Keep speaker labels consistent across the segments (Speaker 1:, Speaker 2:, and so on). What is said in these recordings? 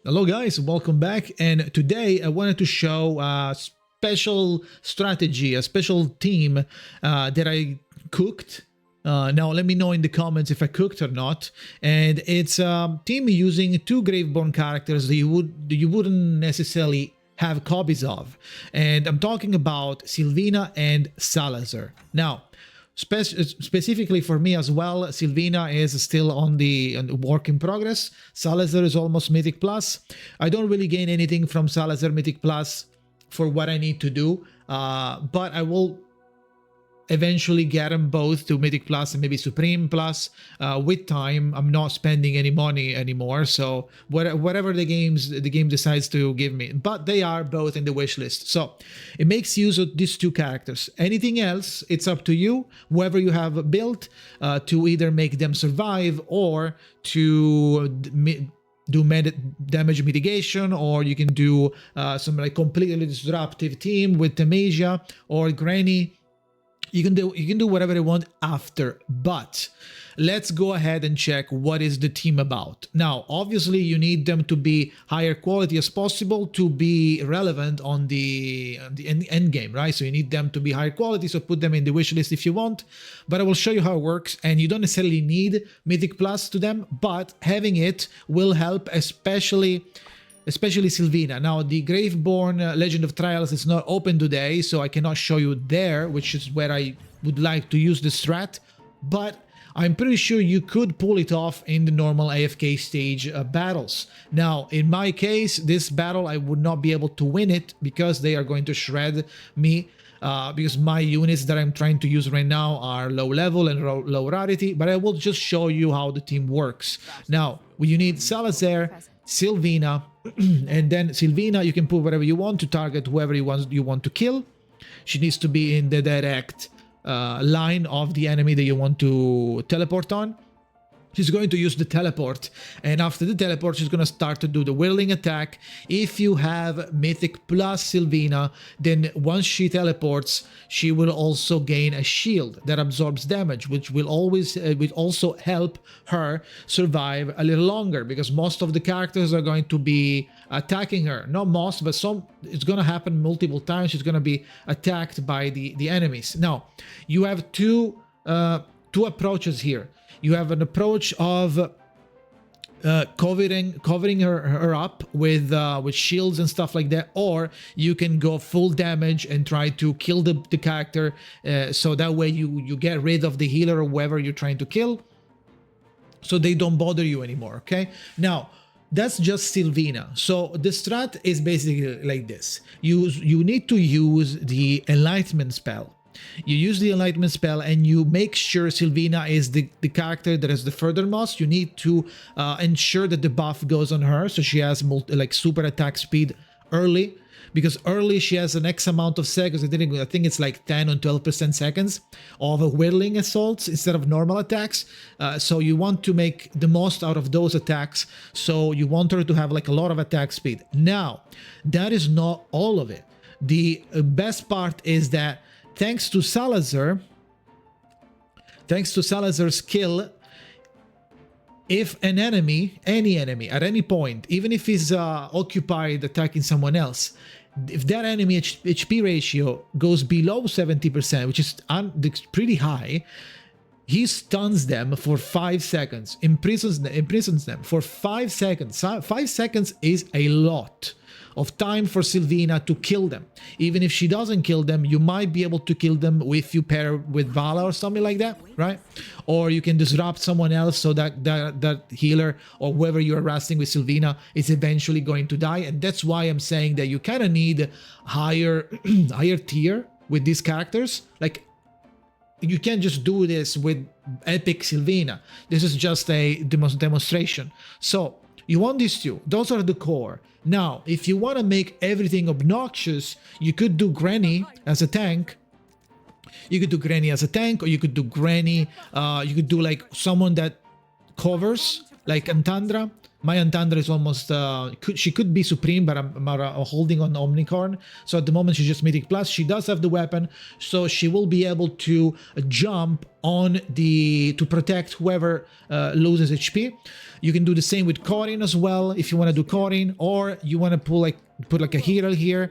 Speaker 1: Hello guys, welcome back, and today I wanted to show a special strategy, a special team that I cooked. Now let me know in the comments if I cooked or not. And it's a team using two Graveborn characters that you wouldn't necessarily have copies of. And I'm talking about Silvina and Salazer. Now, specifically for me as well, Silvina is still on the work in progress. Salazer is almost Mythic Plus. I don't really gain anything from Salazer Mythic Plus for what I need to do, but I will eventually get them both to Mythic Plus and maybe Supreme Plus with time. I'm not spending any money anymore, so whatever the game decides to give me. But they are both in the wish list, so it makes use of these two characters. Anything else, it's up to you, whoever you have built, to either make them survive or to do damage mitigation, or you can do some like completely disruptive team with Tamasia or Granny. You can do whatever you want after, but let's go ahead and check what is the team about. Now, obviously, you need them to be higher quality as possible to be relevant on the end game, right? So you need them to be higher quality, so put them in the wish list if you want, but I will show you how it works, and you don't necessarily need Mythic Plus to them, but having it will help, especially Silvina. Now, the Graveborn Legend of Trials is not open today, so I cannot show you there, which is where I would like to use the strat, but I'm pretty sure you could pull it off in the normal AFK stage battles. Now, in my case, this battle, I would not be able to win it because they are going to shred me, because my units that I'm trying to use right now are low level and low rarity, but I will just show you how the team works. Now, you need Salazer, Silvina, and then Silvina, you can put whatever you want to target whoever you want to kill. She needs to be in the direct line of the enemy that you want to teleport on. She's going to use the teleport, and after the teleport, she's going to start to do the whirling attack. If you have Mythic Plus Silvina, then once she teleports, she will also gain a shield that absorbs damage, which will also help her survive a little longer, because most of the characters are going to be attacking her. Not most, but some. It's going to happen multiple times. She's going to be attacked by the enemies. Now, you have two approaches here. You have an approach of covering her up with shields and stuff like that, or you can go full damage and try to kill the character, so that way you get rid of the healer or whoever you're trying to kill, so they don't bother you anymore. Okay, now that's just Silvina. So the strat is basically like this. You need to use the Enlightenment spell. You use the Enlightenment spell and you make sure Silvina is the character that is the furthermost. You need to ensure that the buff goes on her, so she has super attack speed early, because early she has an X amount of seconds. I think it's like 10 or 12% seconds of whirling assaults instead of normal attacks. So you want to make the most out of those attacks. So you want her to have like a lot of attack speed. Now, that is not all of it. The best part is that thanks to Salazer's skill, if any enemy at any point, even if he's occupied attacking someone else, if that enemy HP ratio goes below 70%, which is pretty high, he stuns them for 5 seconds, imprisons them for 5 seconds. 5 seconds is a lot of time for Silvina to kill them. Even if she doesn't kill them, you might be able to kill them if you pair with Vala or something like that, right? Or you can disrupt someone else so that healer or whoever you're harassing with Silvina is eventually going to die. And that's why I'm saying that you kind of need higher tier with these characters. Like, you can't just do this with epic Silvina. This is just a demonstration. So you want these two. Those are the core. Now, if you want to make everything obnoxious, you could do Granny as a tank. Or you could do Granny. You could do like someone that covers, like Antandra. Mayan Thunder is almost, she could be Supreme, but I'm holding on Omnicorn. So at the moment, she's just Mythic Plus. She does have the weapon, so she will be able to jump on to protect whoever loses HP. You can do the same with Corin as well, if you want to do Corin, or you want to put like a hero here.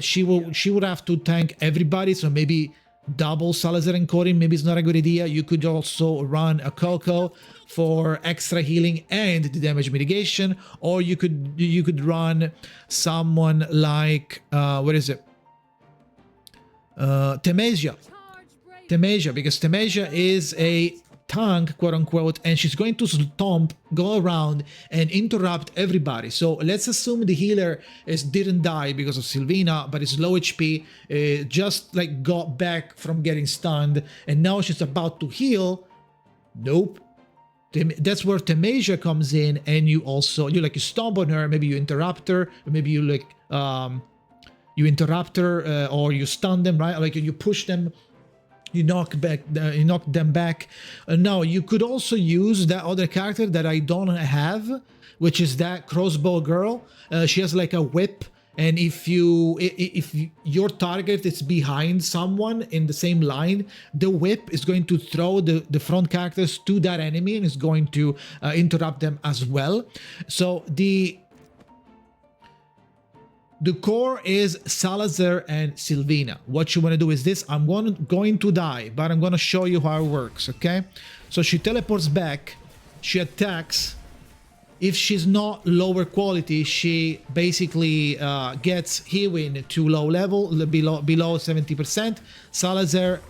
Speaker 1: She would have to tank everybody, so maybe double Salazer and Corin maybe it's not a good idea. You could also run a Coco for extra healing and the damage mitigation, or you could run someone like what is it? Temesia, because Temesia is a tank, quote unquote, and she's going to stomp, go around and interrupt everybody. So let's assume the healer didn't die because of Silvina, but is low HP, just like got back from getting stunned, and now she's about to heal. Nope. That's where Temesia comes in, and you stomp on her, maybe you interrupt her, or maybe you interrupt her, or you stun them, right? Like you push them, you knock them back. Now you could also use that other character that I don't have, which is that crossbow girl. She has like a whip, and if your target is behind someone in the same line, the whip is going to throw the front characters to that enemy and is going to interrupt them as well. So the core is Salazer and Silvina. What you want to do is this. I'm going to die, but I'm going to show you how it works, okay? So she teleports back, she attacks. If she's not lower quality, she basically gets healing to low level, below 70%. Salazer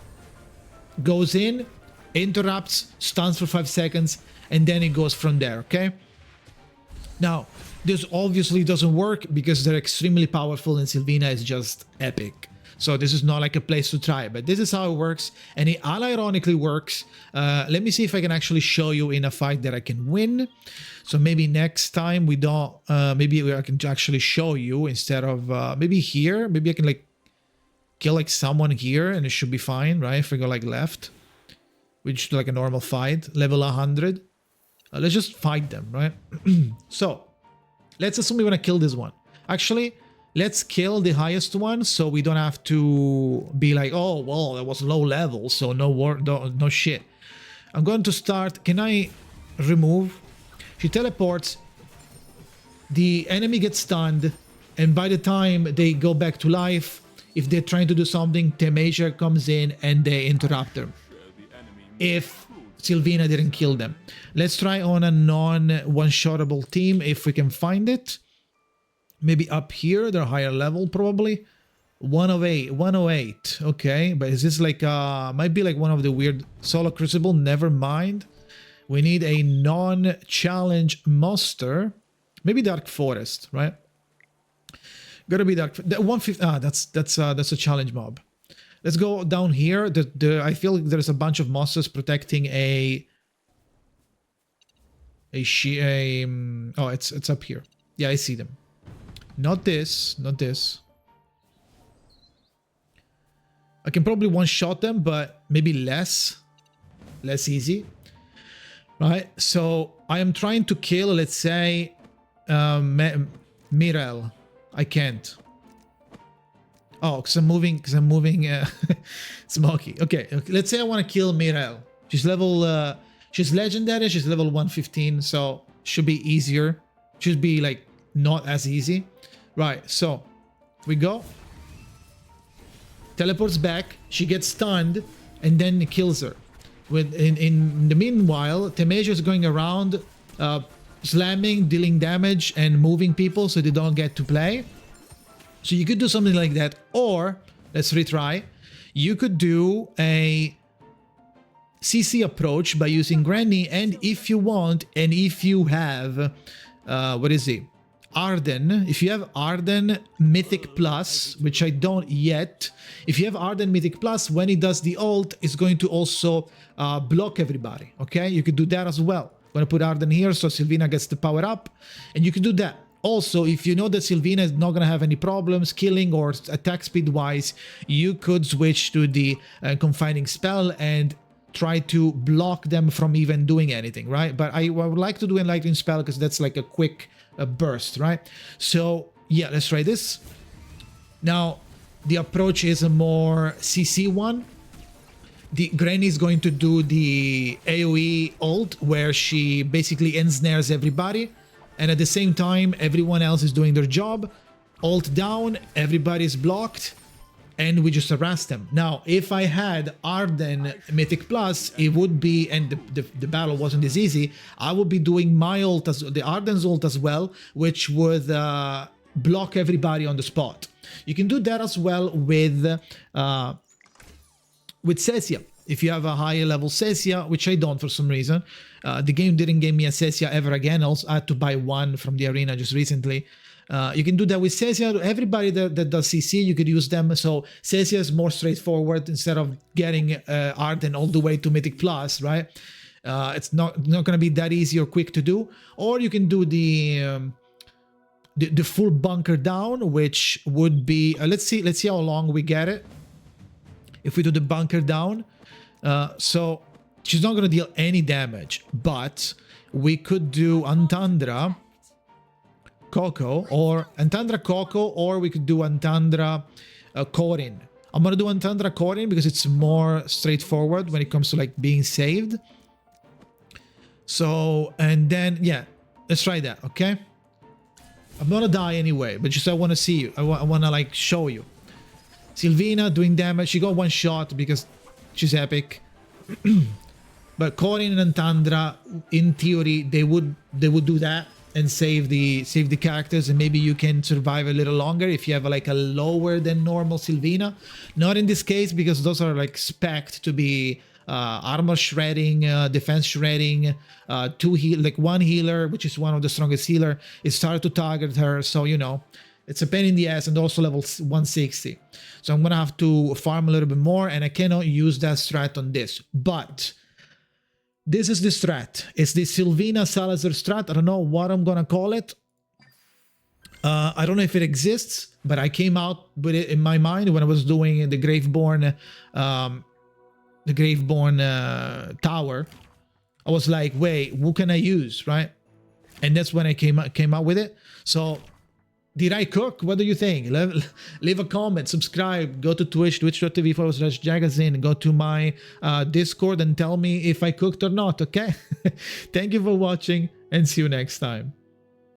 Speaker 1: goes in, interrupts, stuns for 5 seconds, and then it goes from there, okay? Now, this obviously doesn't work because they're extremely powerful and Silvina is just epic. So this is not like a place to try, but this is how it works, and it unironically works. Let me see if I can actually show you in a fight that I can win. So maybe next time we don't, maybe I can actually show you instead of, maybe here, maybe I can like kill like someone here and it should be fine, right? If we go like left, we just do like a normal fight, level 100. Let's just fight them, right? So let's assume we want to kill this one. Actually, let's kill the highest one so we don't have to be like, oh, well, that was low level, so no shit. I'm going to start. Can I remove? She teleports. The enemy gets stunned, and by the time they go back to life, if they're trying to do something, Temesia comes in and they interrupt them. If Silvina didn't kill them. Let's try on a non-one-shottable team if we can find it. Maybe up here, they're higher level probably. 108. Okay, but is this like might be like one of the weird solo crucible? Never mind. We need a non-challenge monster. Maybe Dark Forest, right? Gotta be Dark. 150. That's a challenge mob. Let's go down here. I feel like there's a bunch of monsters protecting oh, it's up here. Yeah, I see them. Not this. I can probably one-shot them, but maybe less easy. Right? So I am trying to kill, let's say, Mirel. I can't. Oh, because I'm moving Smoky. Okay, let's say I want to kill Mirel. She's level, she's legendary, she's level 115, so should be easier. Should be like not as easy. Right, so we go. Teleports back, she gets stunned, and then it kills her. In the meanwhile, Temesia is going around slamming, dealing damage, and moving people so they don't get to play. So you could do something like that, or let's retry. You could do a CC approach by using Granny, and if you want, and if you have, what is it? Arden. If you have Arden Mythic Plus, which I don't yet, if you have Arden Mythic Plus, when he does the ult, it's going to also block everybody. Okay, you could do that as well. I'm gonna put Arden here so Silvina gets the power up, and you can do that. Also, if you know that Silvina is not going to have any problems killing or attack speed wise, you could switch to the confining spell and try to block them from even doing anything, right? But I would like to do Enlightening Spell because that's like a quick burst, right? So yeah, let's try this. Now, the approach is a more CC one. The Granny is going to do the AoE ult, where she basically ensnares everybody, and at the same time, everyone else is doing their job. Ult down, everybody's blocked, and we just harass them. Now, if I had Arden Mythic Plus, it would be, and the battle wasn't as easy, I would be doing my ult, the Arden's ult as well, which would block everybody on the spot. You can do that as well with Cecia. If you have a higher level Cecia, which I don't for some reason, the game didn't give me a Cecia ever again. Also, I had to buy one from the arena just recently. You can do that with Cecia. Everybody that does CC, you could use them. So Cecia is more straightforward instead of getting Arden all the way to Mythic Plus, right? It's not going to be that easy or quick to do. Or you can do the full bunker down, which would be let's see how long we get it. If we do the bunker down, so she's not going to deal any damage, but we could do Antandra Coco, or Antandra Coco, or we could do Antandra Corin. I'm going to do Antandra Corin because it's more straightforward when it comes to like being saved. So, and then, yeah, let's try that, okay? I'm going to die anyway, but just I want to see you. I want to like show you. Silvina doing damage. She got one shot because she's epic. But Corin and Antandra, in theory, they would do that and save the characters, and maybe you can survive a little longer if you have like a lower than normal Silvina. Not in this case, because those are like spec'd to be armor shredding, defense shredding, one healer, which is one of the strongest healer, is started to target her. So you know, it's a pain in the ass, and also level 160. So I'm gonna have to farm a little bit more, and I cannot use that strat on this. But this is the strat. It's the Silvina Salazer strat. I don't know what I'm gonna call it. I don't know if it exists, but I came out with it in my mind when I was doing the Graveborn tower. I was like, wait, who can I use, right? And that's when I came out with it. So did I cook? What do you think? Leave a comment, subscribe, go to Twitch, twitch.tv/Jakazin, go to my Discord and tell me if I cooked or not, okay? Thank you for watching and see you next time.